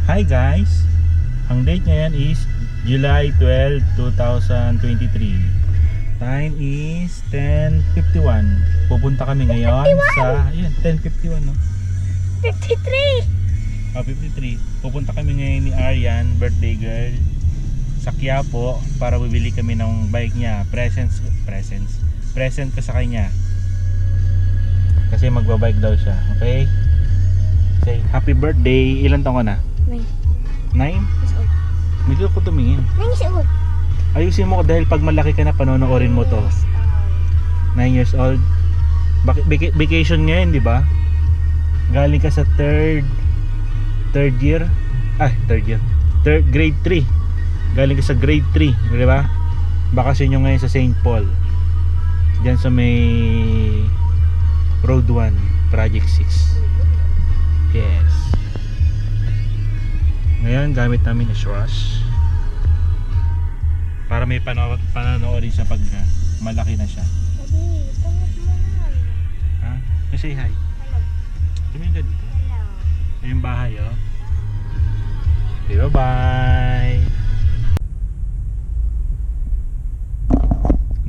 Hi guys! Ang date ngayon is July 12, 2023. Time is 10:51. Pupunta kami ngayon 51? sa 10:51 no? 53! 53. Pupunta kami ngayon ni Arian, birthday girl, sa Quiapo para bibili kami ng bike niya. Present ko sa kanya. Kasi magbabike daw siya. Okay? Say happy birthday. Ilan taon ka na? 9? 9 years old. Medyo ko tumingin. 9 years old. Ayusin mo dahil pag malaki ka na panonoorin mo to. 9 years old. Vacation ngayon, di ba? Galing ka sa third year. Grade 3. Galing ka sa grade 3, di ba? Bakasyon nyo ngayon sa St. Paul. Diyan sa may Road 1, Project 6. Yes. Ngayon gamit namin is rush para may panonoorin siya pag malaki na siya. Daddy, tungod mo na. Ha? Say hi. Hello. Tumingin ka dito. Hello. Ayun yung bahay oh. Okay, bye-bye.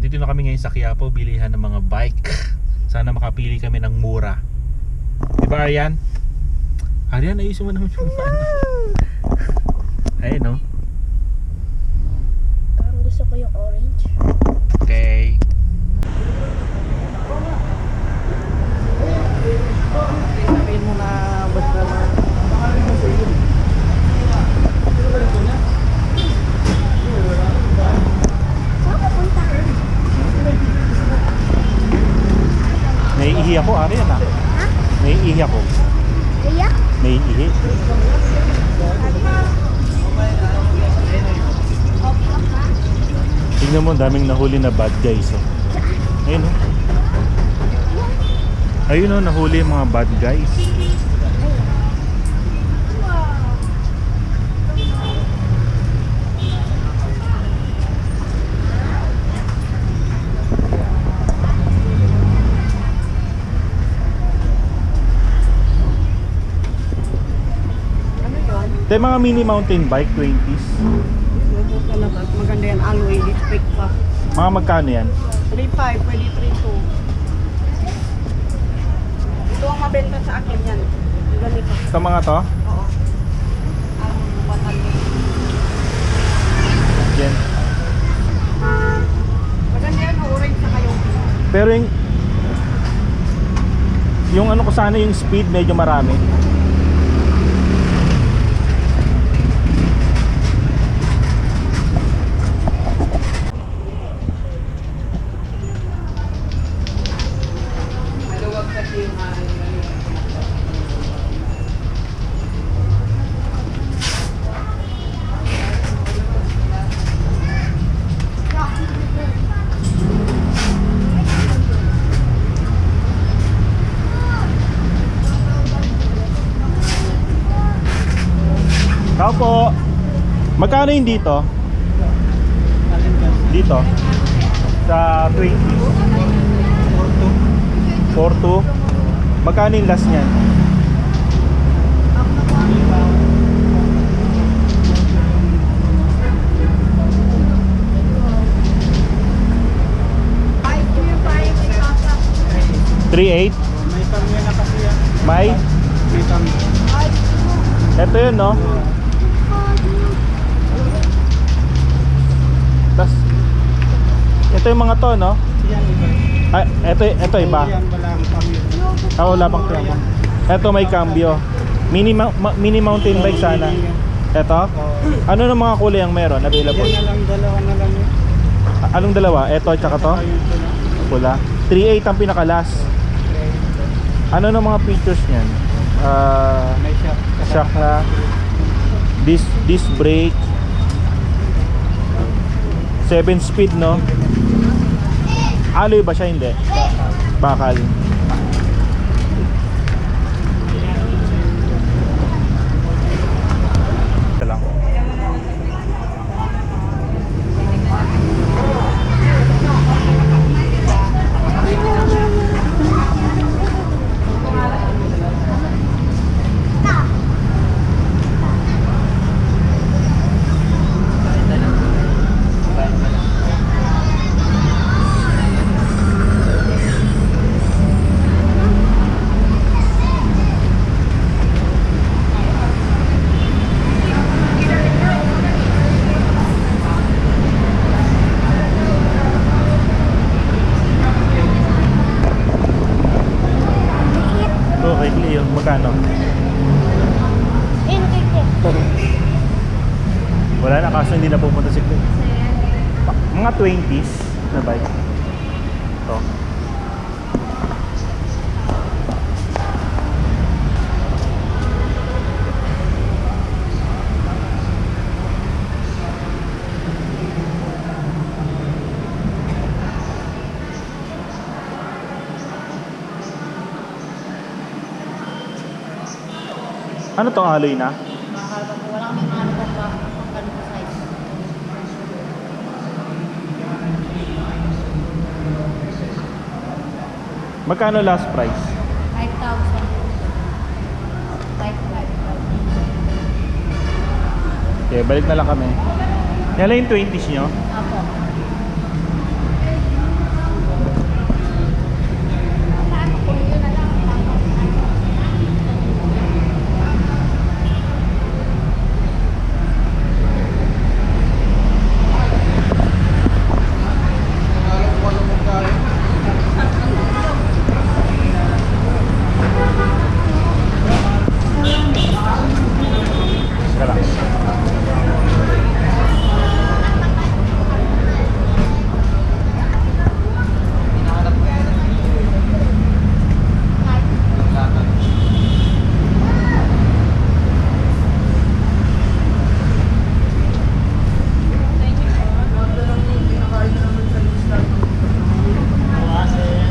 Dito na kami ngayon sa Quiapo, bilihan ng mga bike. Sana makapili kami ng mura. Diba Arian? Arian, ayusin mo naman yung ano. Ayun no. Parang gusto ko yung orange. Okay. Sabihin mo na basta na mo sa iyo. Saan ka punta? Naiihi ako, Arian ah. Ha? Naiihi ako. Iyak? Naiihi. Tingnan mo, daming nahuli na bad guys oh. Ayun oh. Ayun oh, nahuli yung mga bad guys. Ano yun? Ito yung mga mini mountain bike, 20s. Lubos na labas. Maganda yan. Alloy. District pa. Mga magkano yan? 3.5. Pwede 3.2. Ito ang mabenta sa akin yan. Yung ganito. Ito mga to? Oo. Ang batalo. Yan. Maganda yan. Orange sa kayo. Pero yung ano ko sana yung speed medyo marami. Maluwag kasi yung Tao po. Magkano yung dito? Dito? Sa 20. 4.2. Magkano yung last niyan? $3.8. may kanya na kasi yan. May? May kanya. Ito yun no? Tas ito yung mga to no? Yan iba. Ay, ito iba. Yan wala ang kanya. Wala pang kaya. Ito may cambio. Mini mountain bike sana. Ito? Ano ng mga kulay ang meron available? Yan na lang. Dalawa na lang yun. Anong dalawa? Ito at saka to? Ayun pala. Pula. 3.8 ang pinakalas. Ano ng mga features niyan? May shock. Shock na disc brake, 7 speed no? Alloy ba siya? Hindi. Bakal. Ito lang. sa'yo, magkano? Wala na, kaso hindi na pupunta si Clint. Mga 20s na bike. Ito. Ano tong alloy na? Wala kami mga ano pang ganito size. Magkano last price? 5,000. 5,000. Okay, balik na lang kami. Yan lang yung 20s nyo. Apo. Teka lang.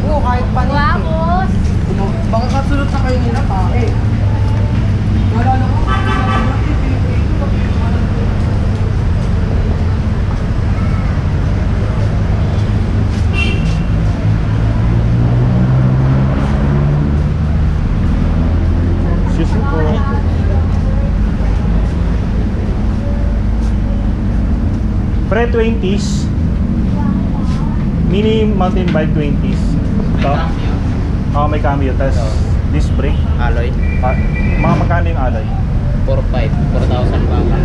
Oo, kahit panik. Vamos! Baka kasunod na kayo nila pa eh. Nalala ko. Excuse me po. Pre 20s. Mini mountain bike 20s. Ito. May cambio. Tapos disc brake. Alloy, Mga magkano yung alloy? 4,000 baka.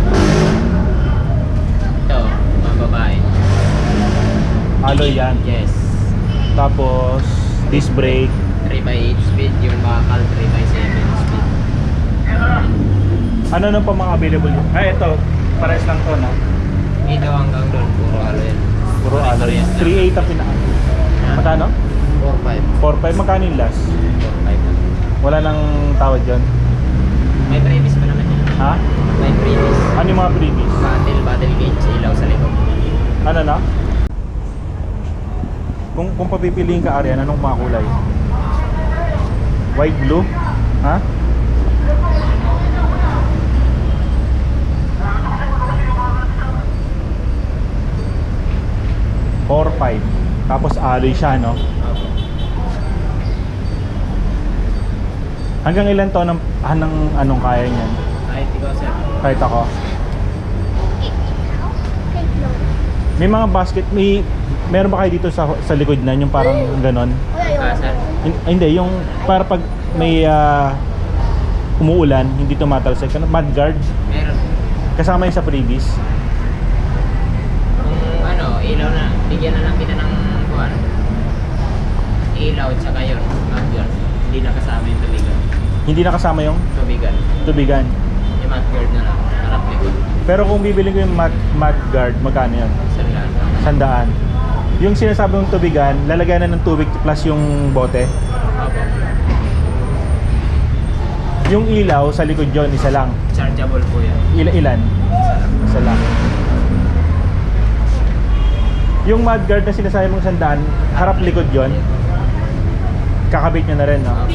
Ito, mga babae. Alloy yan. Yes. Tapos disc brake. 3x8 speed, yung bakal 3x7 speed. Ano nang pa mga available yun? Ay, ito. Pares lang to, no? Ito hanggang doon, puro alloy. Puro alloy. 3.8 ang pinaka. Magkano? 4.5. 4.5. Magkano yung last? 4.5. Wala nang tawad dyan. May previous pa naman yan. Ha? May previous. Ano yung mga previous? Battle gauge, ilaw sa likod. Ano na? Kung papipiliin ka, Arian, anong mga kulay? White, blue? Ha? Or 5. Tapos alloy siya, no? Opo. Hanggang ilan to anong kaya niyan? Kahit ikaw sir. Kahit ako. May mga basket, meron ba kayo dito sa likod na yung parang ganon? Ka sir. Hindi, yung para pag may umuulan, hindi tumatalsik. Mudguard, Meron. kasama yung sa previous. Kung ano, ilaw na, bigyan na lang kita ng kuwan. Ilaw at saka yun, mudguard. Hindi nakasama yung tubigan. Hindi nakasama yung Tubigan. tubigan. Yung mudguard na lang, harap likod. Pero kung bibili ko yung mudguard, magkano yun? Sir lang. 100. Yung sinasabi mong tubigan, lalagyan na ng tubig plus yung bote. Opo. Yung ilaw sa likod yon isa lang. Chargeable po yan. Ilan? Isa lang. Isa lang. Yung mudguard na sinasabi mong 100, harap likod yon. Kakabit nyo na rin, no? Opo.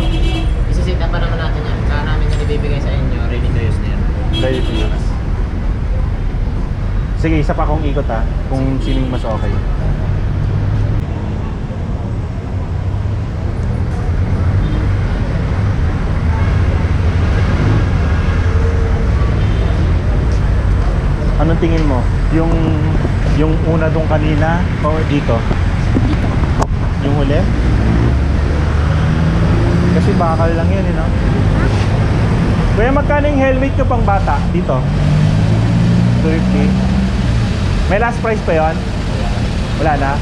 Isisit na pa naman natin yan. Kaya namin yan ibibigay sa inyo, ready to use na yan. Ready to use. Sige, isa pa akong ikot ha, kung sino yung mas okay. Anong tingin mo? Yung una dong kanina o dito? Dito. Yung huli? Kasi bakal lang yan, no? Kuya, magkano yung helmet ko pang bata? Dito? 250. May last price pa yon? Wala na?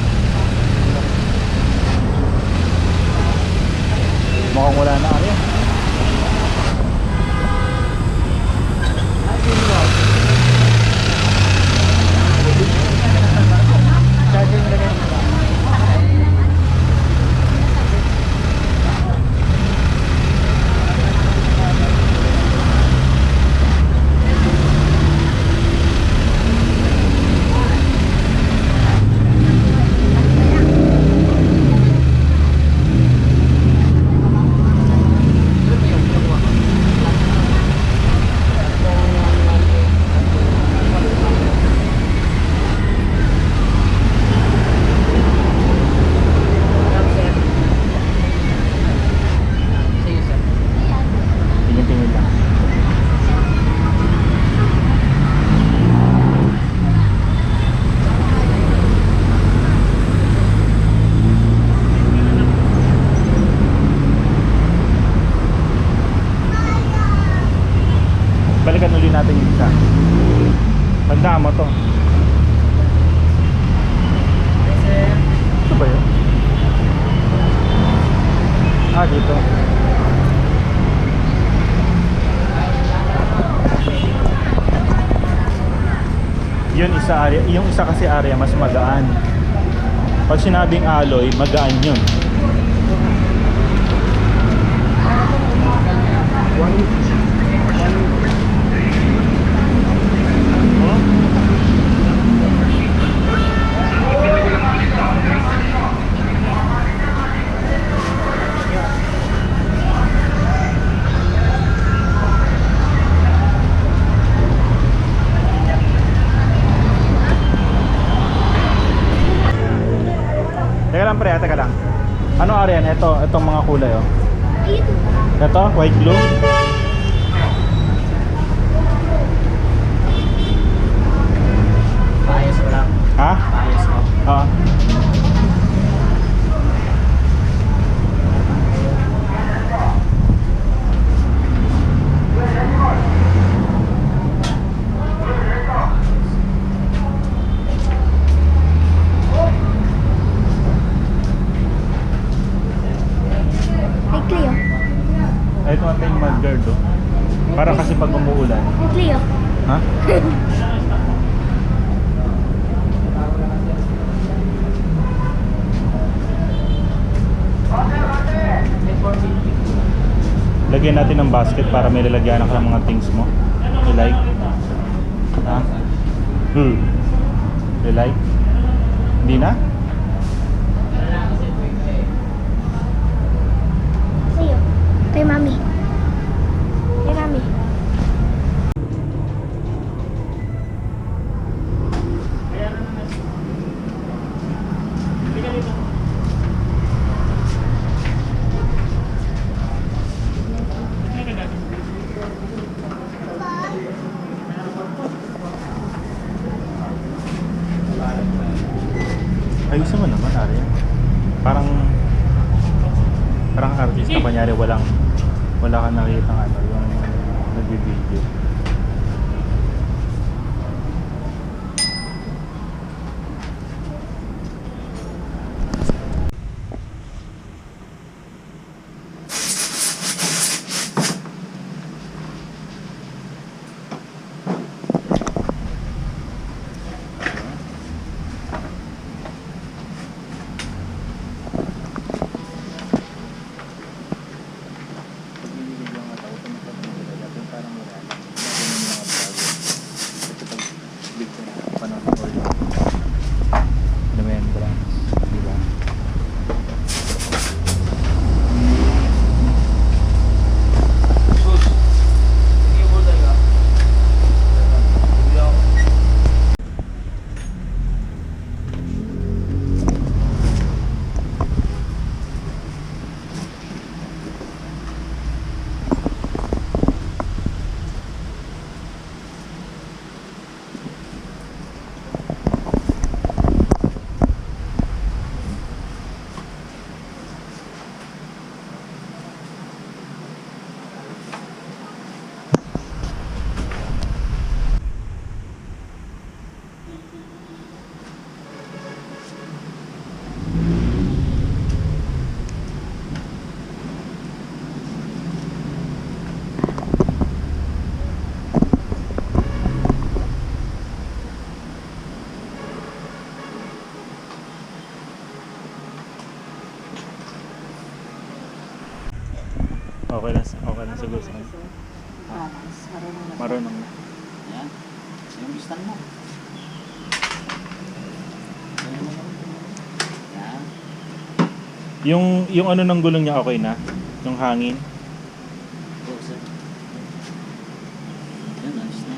Mukhang wala na kaya. natin yung isa. Tandaan mo to. Ito ba yun? Dito. Yun isa area, yung isa kasi area mas magaan. Pag sinabing alloy, magaan yun. Teka lang pre, teka lang. Ano area yan? Itong mga kulay oh. Ito, white glue. Ayos mo lang. Ha? Ayos mo. Oo. Hey, Cleo. Ito ata yung mudguard oh. Para kasi pag umuulan. Hey, Cleo. Ha? Lagyan natin ng basket para may lalagyan ka ng mga things mo. You like? Ha? You like? Hindi na? Cleo. Kay Mami. Kay Mami. Ayusin mo naman, Arya. Parang artista, kunyari wala kang nakita ng ano, yung nag-video. Okay lang siguro sa kanya. Marunong na. Yan. Yung bistan mo. Yan. Yung ano ng gulong niya okay na? Yung hangin? Closer. Yan, ayos na.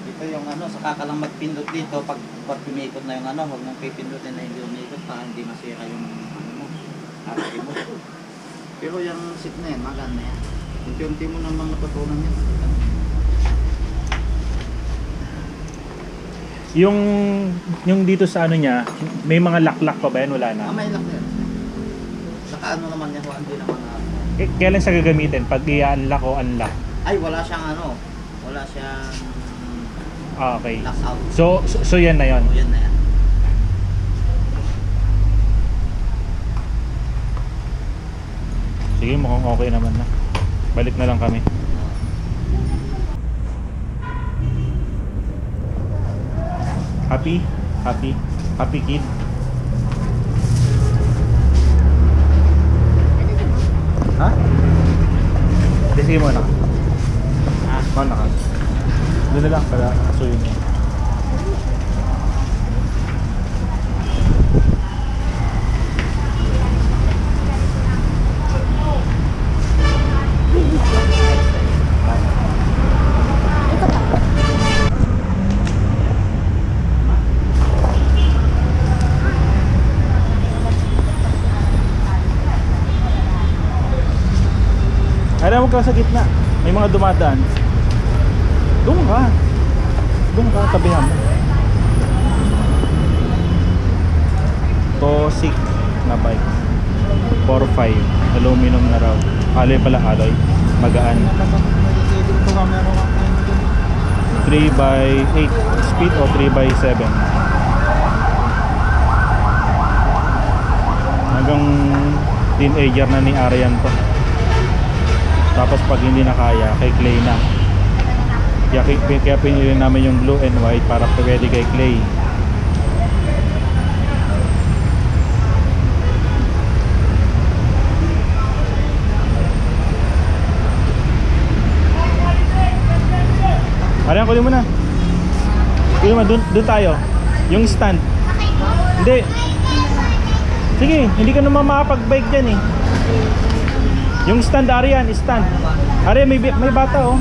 Dito yung ano, saka ka lang magpindot dito pag pumikot na yung ano, huwag mong pipindutin na hindi umikot para hindi masira yung ano mo. Arte mo. Pero yung seat na yan, maganda yan. Unti-unti mo naman matutunan yan. Yung dito sa ano niya, may mga lock-lock pa ba yan? Wala na. May lock na yan. Saka ano naman yan, hindi naman Kailan siya gagamitin? Pag i-unlock o unlock? Ay, wala siyang ano. Wala siyang Okay. lockout. So yan na yon. O, yan na yan. Sige, mukhang okay naman na. Balik na lang kami. Happy? Happy? Happy kid? Ha? Hindi, sige muna. Muna ka. Doon na lang para kasuyin mo. Alam mo ka sa gitna, may mga dumadaan. Doon ka. Doon ka, tabihan mo. Tosik na bike. 4.5. Aluminum na raw. Alloy pala, alloy. Magaan. 3x8 speed o 3x7. Hanggang teenager na ni Arian to. Tapos pag hindi na kaya, kay Clay na. Kaya pinili namin yung blue and white para pwede kay Clay. Alam, kunin mo na. Kunin mo, doon tayo. Yung stand. Hindi. Sige, hindi ka naman makapag-bike dyan eh. Yung stand, Arian, stand. Arian, may bata oh.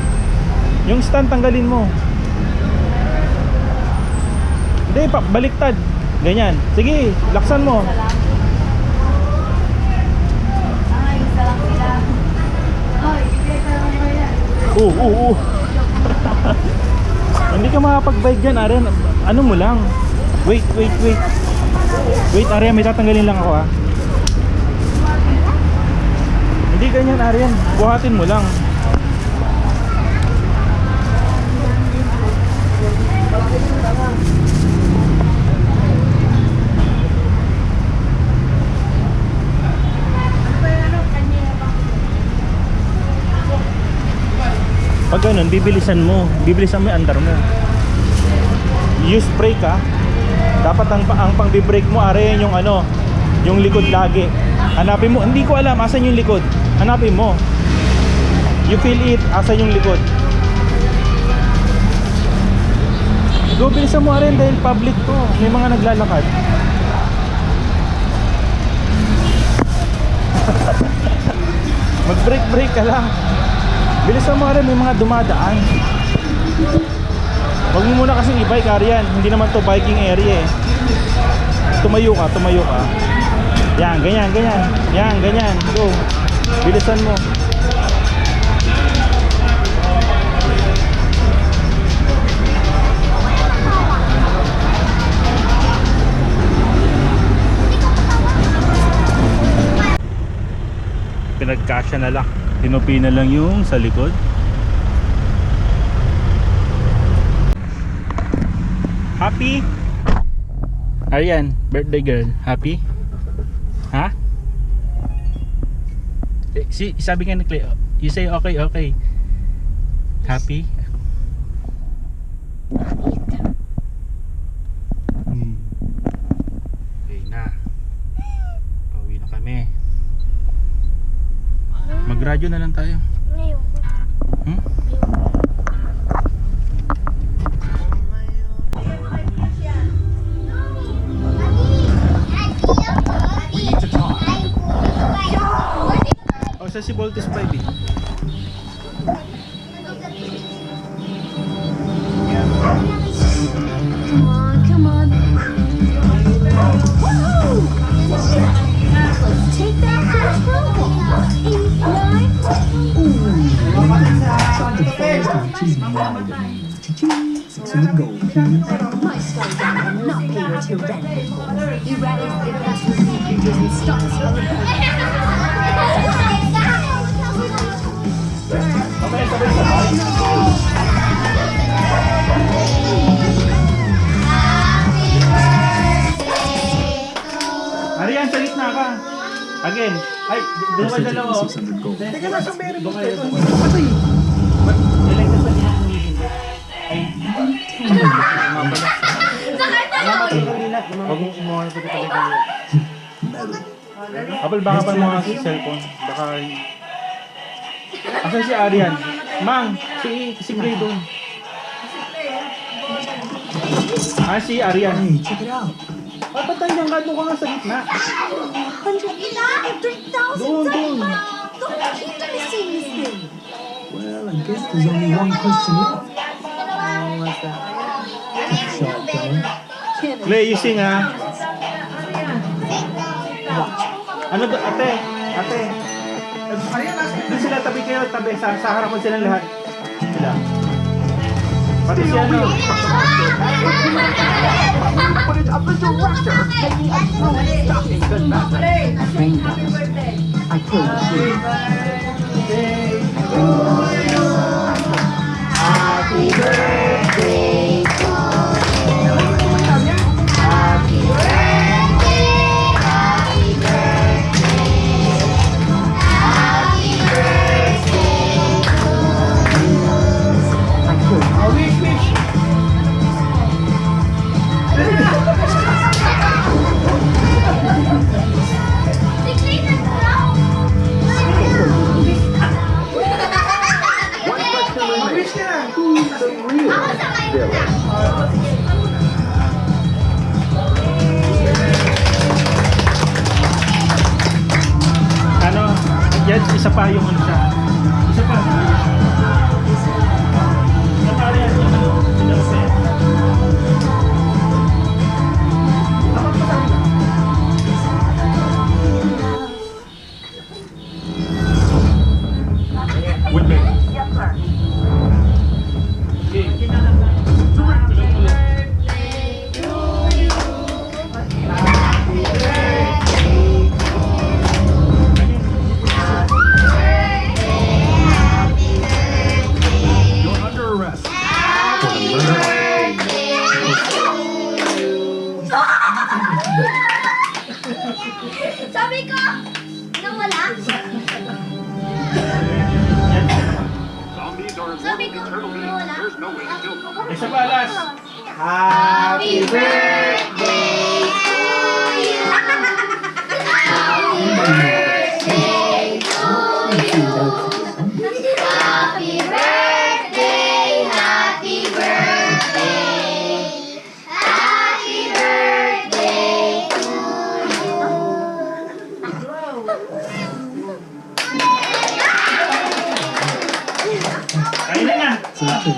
Yung stand, tanggalin mo. Hindi, baliktad. Ganyan. Sige, laksan mo. Ay, isa lang sila. Ay, bigay ka lang naman yan. Hindi ka makapag-bike dyan, Arian. Ano mo lang. Wait. Wait, Arian, may tatanggalin lang ako ah. Hindi ganyan, Arian. Buhatin mo lang. Pag ganun, bibilisan mo yung andar mo. Use brake ka. Dapat ang pang-brake mo, Arian, yung ano, yung likod lagi. Hanapin mo, hindi ko alam asan yung likod. Hanapin mo. You feel it, asan yung likod. Go, bilisan mo rin dahil public to. May mga naglalakad. Mag-brake ka lang. Bilisan mo rin, may mga dumadaan. Huwag mo muna kasing i-bike, Arian. Hindi naman to biking area eh. Tumayo ka. Yan, ganyan. Yan, ganyan. Go. Bilisan mo. Pinagkasya na lang. Tinupi na lang yung sa likod. Happy? Arian, birthday girl. Happy? Ha? Sabi nga ni Clay, you say okay. Happy? Okay na. Pauwi na kami. Mag-radyo na lang tayo. Hmm? Oh, sa si Voltes 5 eh. Come on. Woo! Let's take that control. 8, 9. My story that I'm not paying what you're renting for. You ready? If that's what you do, and stop smelling. Doon kayo dalawa. oh. Teka na, sa meron Doon dito. kayo. Hindi ko patay. Nilagay na sa niya kung hindi. Ay, huwag mong kumuha na pati pala. Apple, baka pa mga cellphone. Baka... Asan si Arian? Mang, si Clay doon. Ah, si Arian. Check it out. Patay niyang nga doon ka nga sa gitna. 100,000 Doon, doon. Don't keep missing this thing. Well, I guess there's only one question left. Shot down. Clay, you sing ah. Ano do, ate? Ate. Doon sila, tabi kayo, tabi. Sa harapan silang lahat. Sila. Pati si ano. I pulled the trigger. Ano? Yan, isa pa yung ano siya. Isa pa. Isa pa rin yung ano. Sinurse. Wait, wait. Okay. You're under arrest for the murder of Sabi ko, nawala. Sabi ko, nawala. Isa pa, last. Happy birthday to you. Happy birthday to you. Happy birthday, happy birthday. Happy birthday to Kain na nga.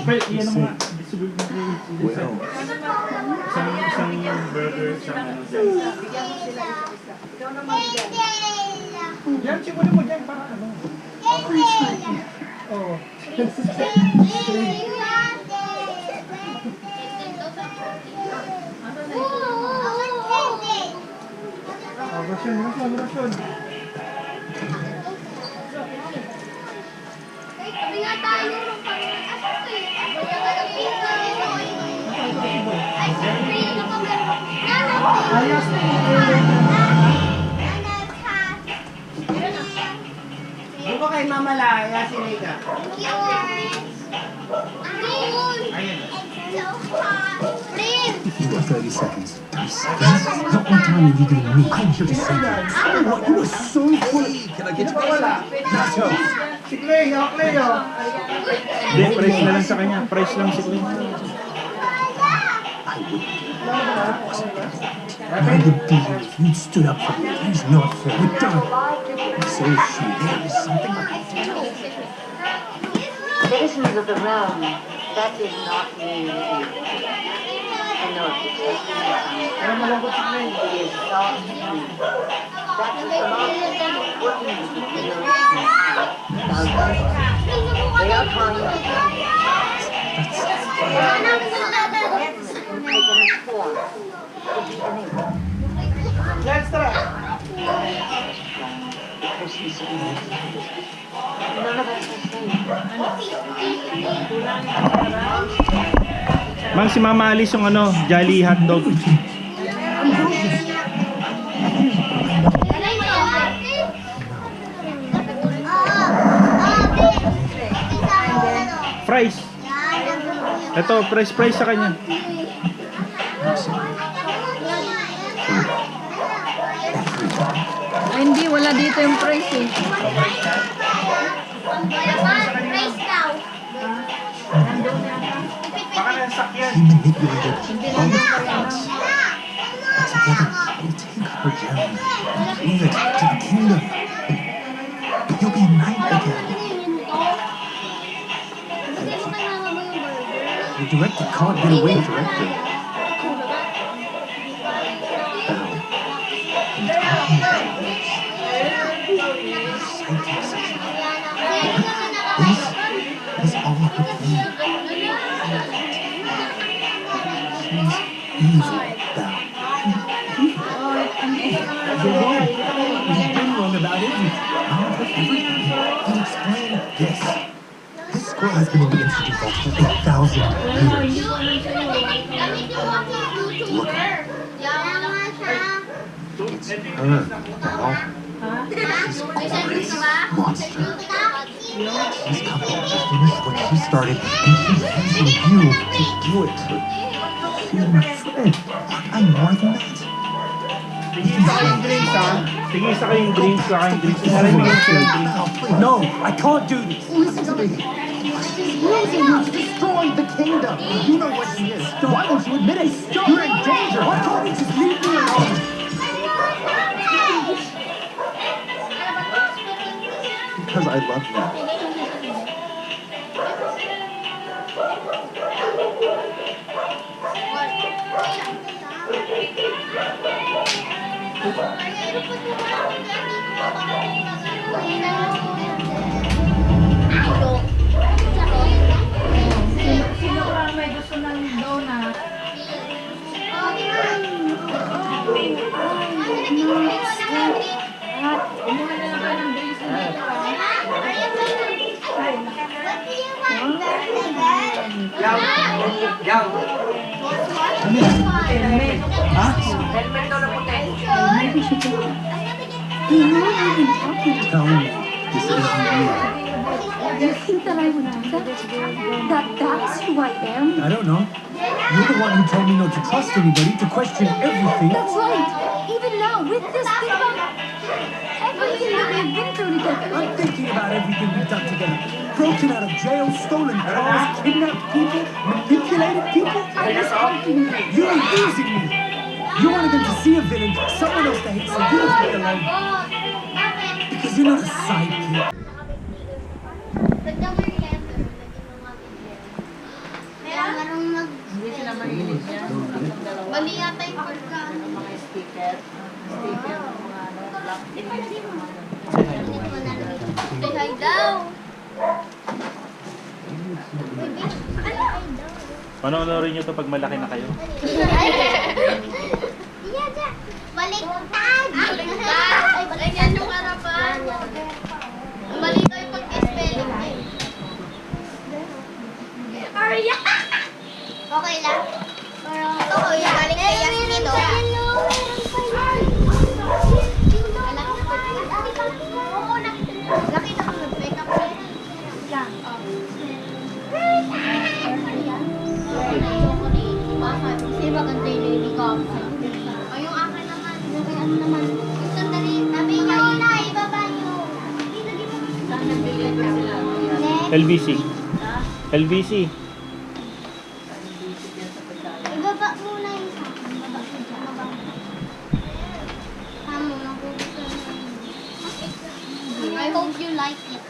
Well, yan ang mga distribute na isang burger, isang ano dyan. Yan, siguro mo dyan para ano. Oo. Rasyon. Sabi nga tayo nung pag-asok eh. Ice cream na pag Ayos na Doon ko kay Mama Laya, si Nika. You got 30 seconds. 30 seconds. Not one time are you doing me. I'm here to save you. What? You are so full. Can I get you? Si Clay, Clay, Hindi, price na lang sa kanya. Price lang si Clint. I wouldn't do it. I would be here if you'd stood up for me. He's not fair. We're done. So she there is something I have to tell. Citizens of the realm, that is not me. I know it is it is not me. That is the monster working with the They are trying to take an form. Let's try. Because he's none of us are safe. Mang, si Mama Alice yung ano, Jolly Hotdog. Price. Ito, price sa kanya. Ay, hindi, wala dito yung price eh. Baka nasakyan. He manipulated all the cards. But together, we'll take our gem and move it to the kingdom. You'll be a knight again. The director can't get away with director. Now, in talking about this, psychic section. This is all her thing. She's evil, Val. You're wrong. You've been wrong about everything. Wrong about everything. Then explain this. This squirrel has been in the Institute Vault for 8,000 years. Look at her. It's her, Val. She's always monster. She's coming to finish what she started, and she's using you to do it. She's my friend. I'm more than that. Tingin sa kayong drinks, ha? Tingin sa kayong drinks, sa kayong drinks. Narinig sa kayong drinks. Val, please. No, I can't do this. Listen to me. She's using you to destroy the kingdom. You know what she is. Why won't you admit it? You're in danger. Why can't you just leave me alone? Because I love you. Sino pa may gusto ng donut? Umuha na lang kayo ng drinks na dito ah. Tell me, this isn't you. You think that I would do that? That's who I am? I don't know. You're the one who told me not to trust anybody, to question everything. That's right. Even now, with this thing about everything that we've been through together. I'm thinking about everything we've done together. Broken out of jail, stolen cars, kidnapped people, manipulated people. I was helping you. You're using me. You wanted them to see a villain, someone else to hate, so you left me alone. Because you're not a sidekick. Hindi sila mahilig yan. Mali yata yung pagka. Mga sticker. Sticker ng mga ano, black. Say hi daw. Baby, ano hi daw? Panoorin nyo to pag malaki na kayo. Iya, Jack. Baliktad. Ay, baliktad yung harapan. Mali daw yung pag-spelling eh. Arya! Okay lang. Ito ko yung galing kay Yasmin, no? Nakita ko nag-makeup ko. Lang. Kasi maganda yung makeup. O yung akin naman. Yung ano naman. Yung sandali. Sabi niya yun na, ibaba niyo. Saan nag-deliver sila? LBC. LBC. Ibaba muna yung sa akin. Ibaba ko dyan. Ibaba ko. Tama, magugustuhan mo yun. I hope you like it.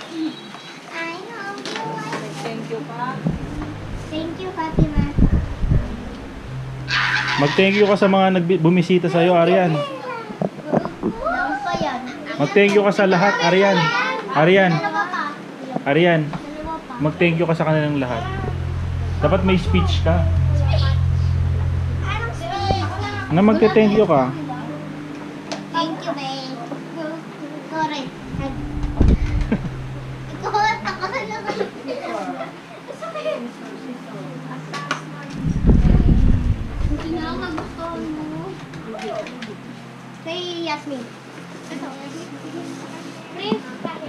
I hope you like it. Thank you pa. Thank you, Fatima. Mag-thank you ka sa mga bumisita sa'yo, Arian. Daw pa yan. Mag-thank you ka sa lahat, Arian. Arian. Dalawa pa. Arian. Dalawa pa. Mag-thank you ka sa kanilang lahat. Dapat may speech ka. Anong speech? Na magte-thank you ka. Thank you, babe. Sorry. Ikaw, ako na naman. Sorry. Hindi na ako magustuhan mo. Kay Yasmin. Ito. Prince. Ito.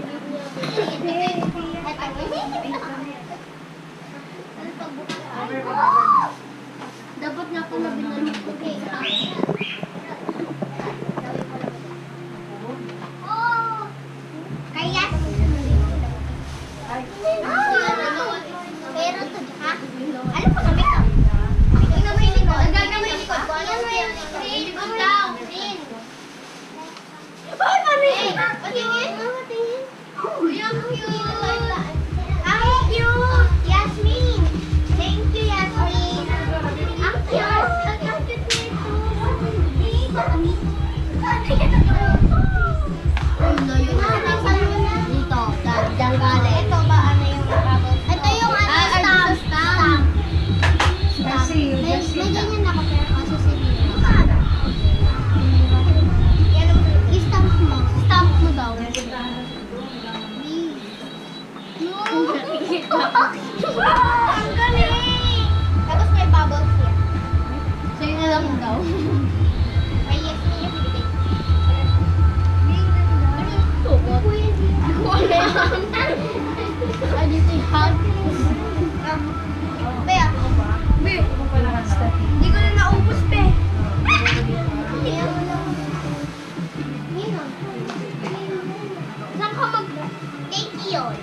Ang galing! Tapos may bubbles here. Sa'yo na lang daw. May yes na yung binigay. Tukot. Ano ito yung hug? Bea. Hindi ko na naubos, be. Saan ka mag-take yun?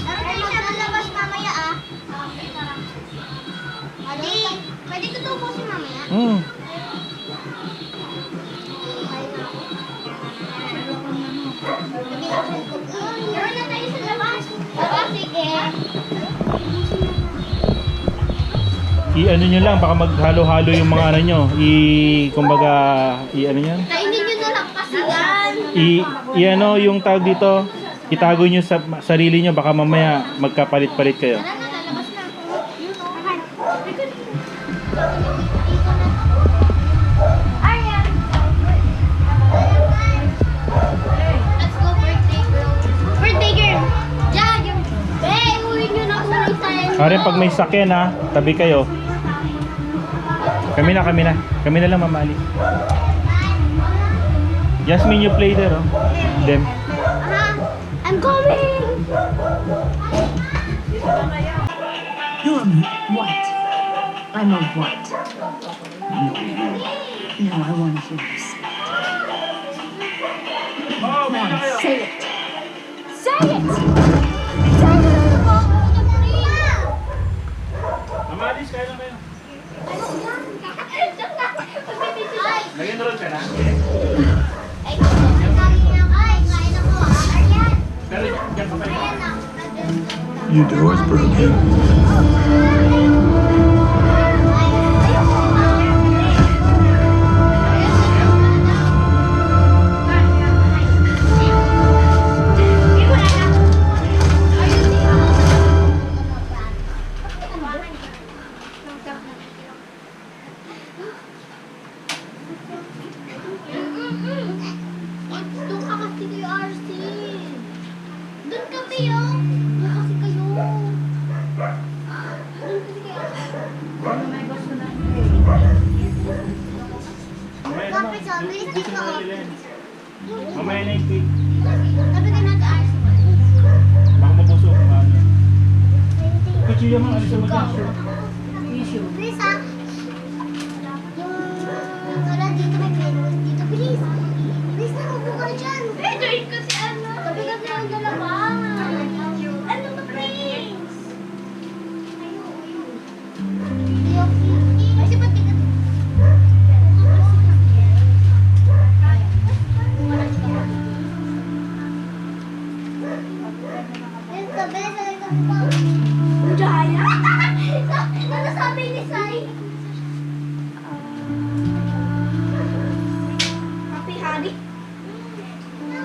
Pero hindi na lalabas mamaya, ah. Pwede ko ito ubusin mamaya. Hmm. Meron na tayo sa labas. Sige. I-ano nyo lang, baka maghalo-halo yung mga ano nyo. Kumbaga, i-ano yan? Kainin nyo na lang kasi yan. I-ano yung tawag dito, itago nyo sa sarili nyo, baka mamaya magkapalit-palit kayo. Wala na, lalabas na. Yun o. Ayan. Let's go birthday girl. Birthday girl. Diyan, yung... uwi nyo na muna yung tayo. Pare, pag may sakyan ha, tabi kayo. Kami na lang mamali. Yasmin, you play there, oh. Them. I'm coming. You're a what? I'm a what? No, I want to hear you say it. Come on, say it. Say it! Mamalis, kaya na kayo. Lagyan roll ka na? Pero dyan pa kayo. Your door's broken. Doon ka kasi kayo, RC. Doon kami, oh. Doon kasi kayo. Doon kasi kayo. Mamaya Kapit naman. sa amin, Dito dito, na oh. nila yan. Mamaya na yung cake. Sabi ka natin, RC. Baka mabuso. Kuchilya mo, alis mo dyan. Please, ah. Yung, wala dito may menu. Dito, please. Please, nakupo ka dyan. Join ko si ano. Sabi kasi ang dalawa. Ano ba, Prince? Ayaw. Kasi ba't di ka... Ayun, sabi, sabi ko po. Jaya? Ano sabi ni Sai? Happy Hari?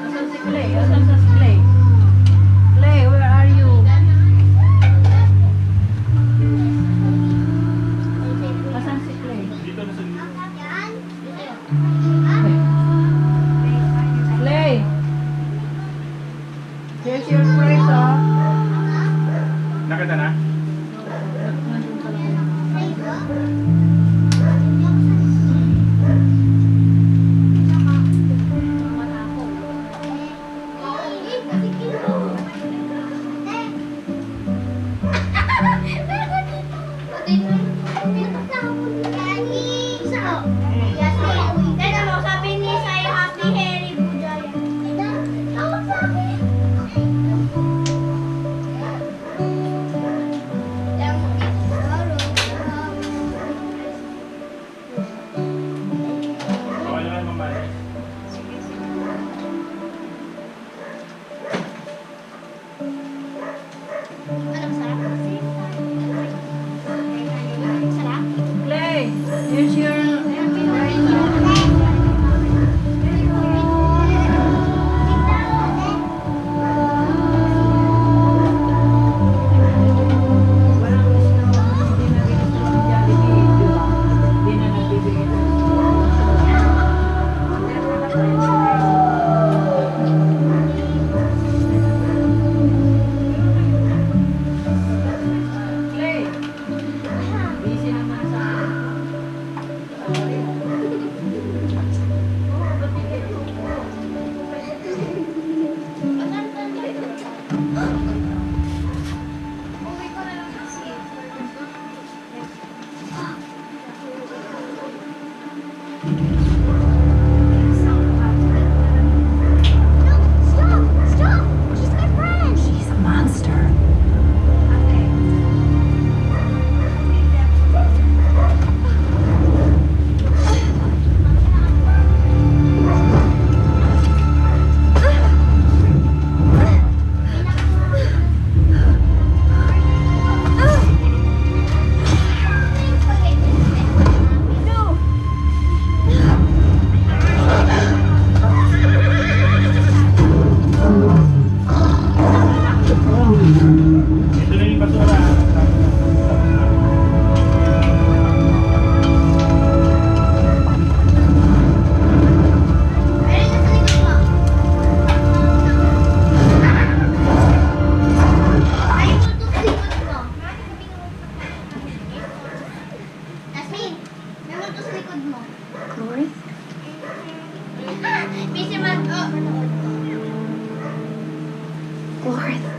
Asan si Clay? Asan si Clay? Clay, where are you? Asan si Clay? Dito na sa Yan. Clay! Here's your purse, oh. Nakita na? Nandun ka lang.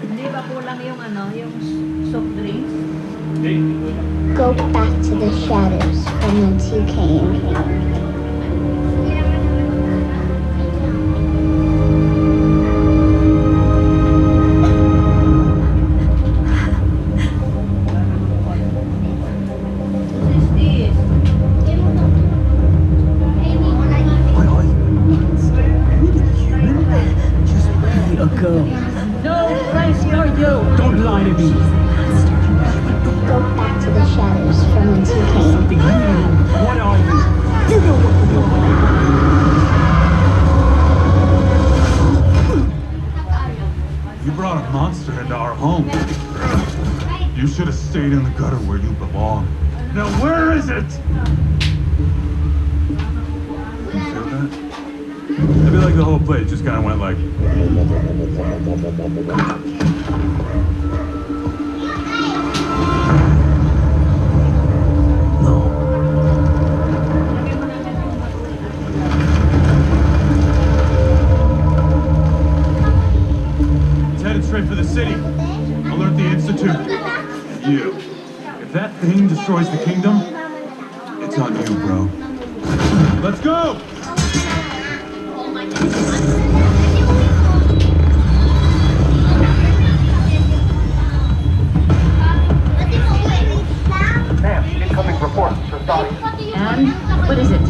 Hindi ba kulang yung yung soft drinks? Go back to the shadows from whence you came. What is this? What are you? Are you even human? Just be a girl. No place for you! Don't lie to me. Go back to the shadows from whence you came. Something you know. What are you? You know what you are. You brought a monster into our home. You should have stayed in the gutter where you belong. Now where is it? You feel that? I feel like the whole place just kind of went like. No. It's headed straight for the city. Alert the Institute. And you. If that thing destroys the kingdom, it's on you, bro. Let's go! Ma'am, incoming report. Sorry. And? What is it?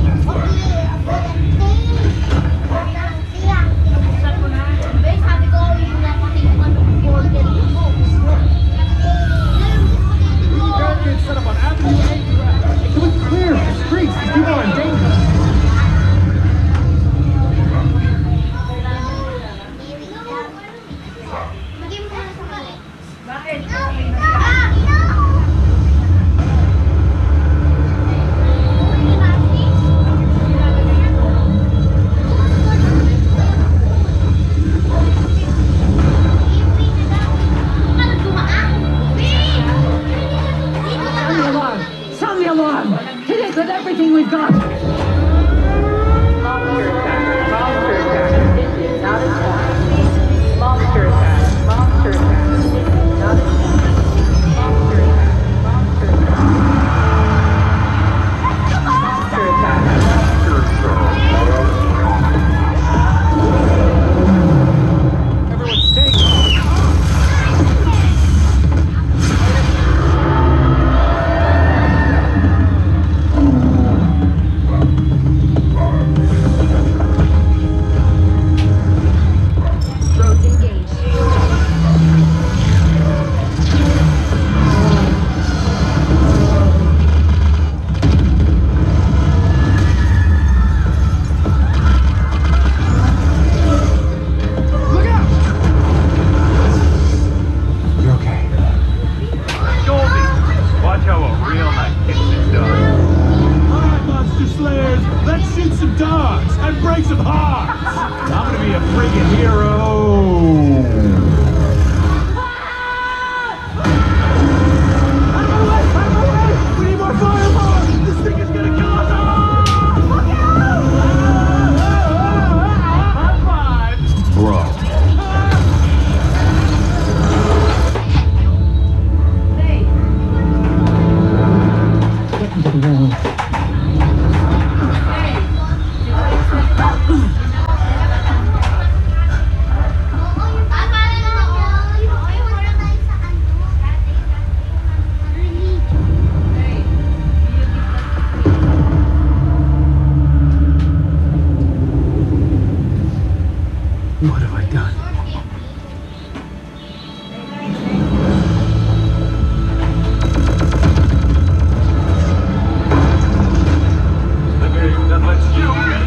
Set up on Avenue A. It was clear. The streets. These people are in danger. Sound the alarm! Hit it with everything we've got! Monster attack. Monster attack. Condition not attack. Monster attack. Monster attack. Condition not attack. Monster attack. Monster attack. Monster attack. Everyone stay calm. Roads engaged. Look out! You're okay. Goldie, watch how a real knight gets it done. All right, monster slayers, let's shoot some dogs and break some hearts. I'm gonna be a friggin' hero. We need more fireballs. This thing is gonna kill us all. High five, bro. Hey! What have I done? The game that lets you get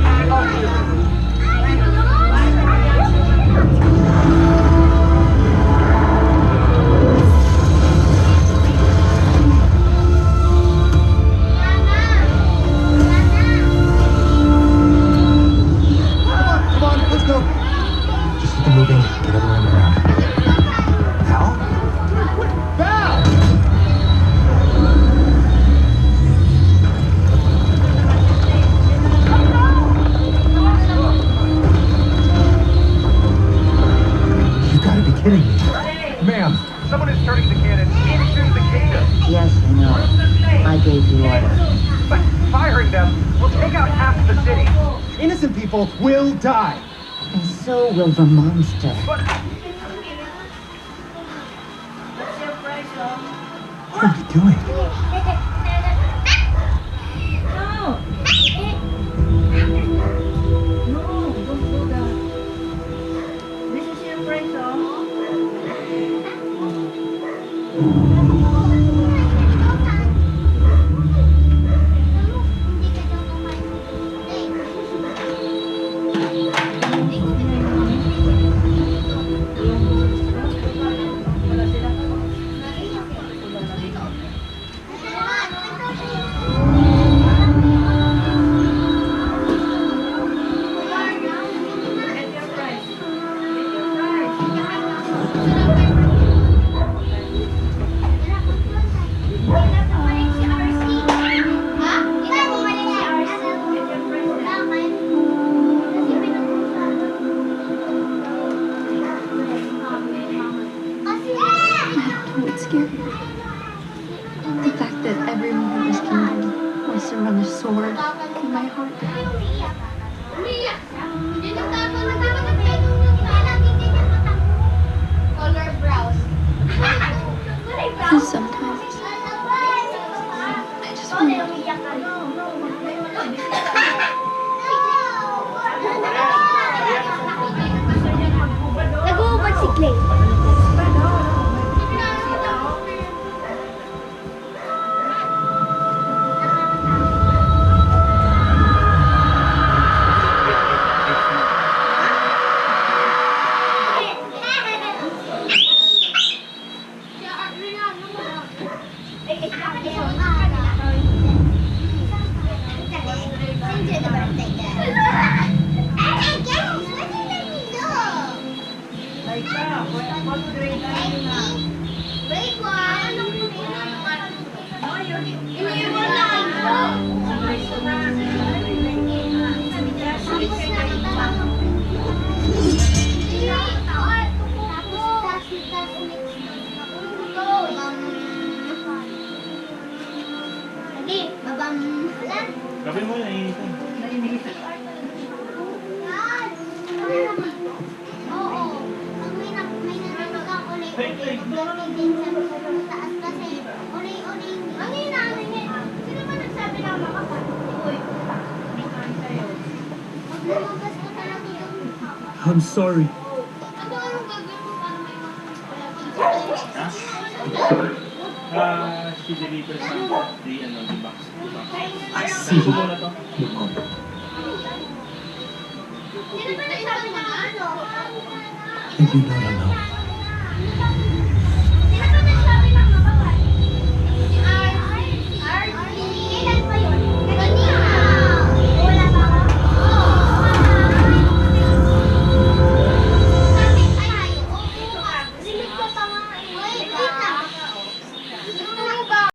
Come on, let's go. people will die. And so will the monster. What's your price, oh? What are you doing? No! No, don't do that. This is your price, oh. Wala sila. Get your price. Get your price. What's scary? The fact that everyone in this kingdom wants to run a sword in my heart. Color brows. And sometimes I just want Nag-uubad si Clay. Gabi mo na, initan. Oo. Pag may nanonood ang ulay-ulay, din sa taas kasi ulay-ulay. Ano yun na? Sino ba nagsabi na makapal? Uy. Pag lumabas ko talaga yung I'm sorry. ano anong gagawin mo para may She delivers the box. I see. Subo na to. Sino ba nagsabi na ano? I do not know.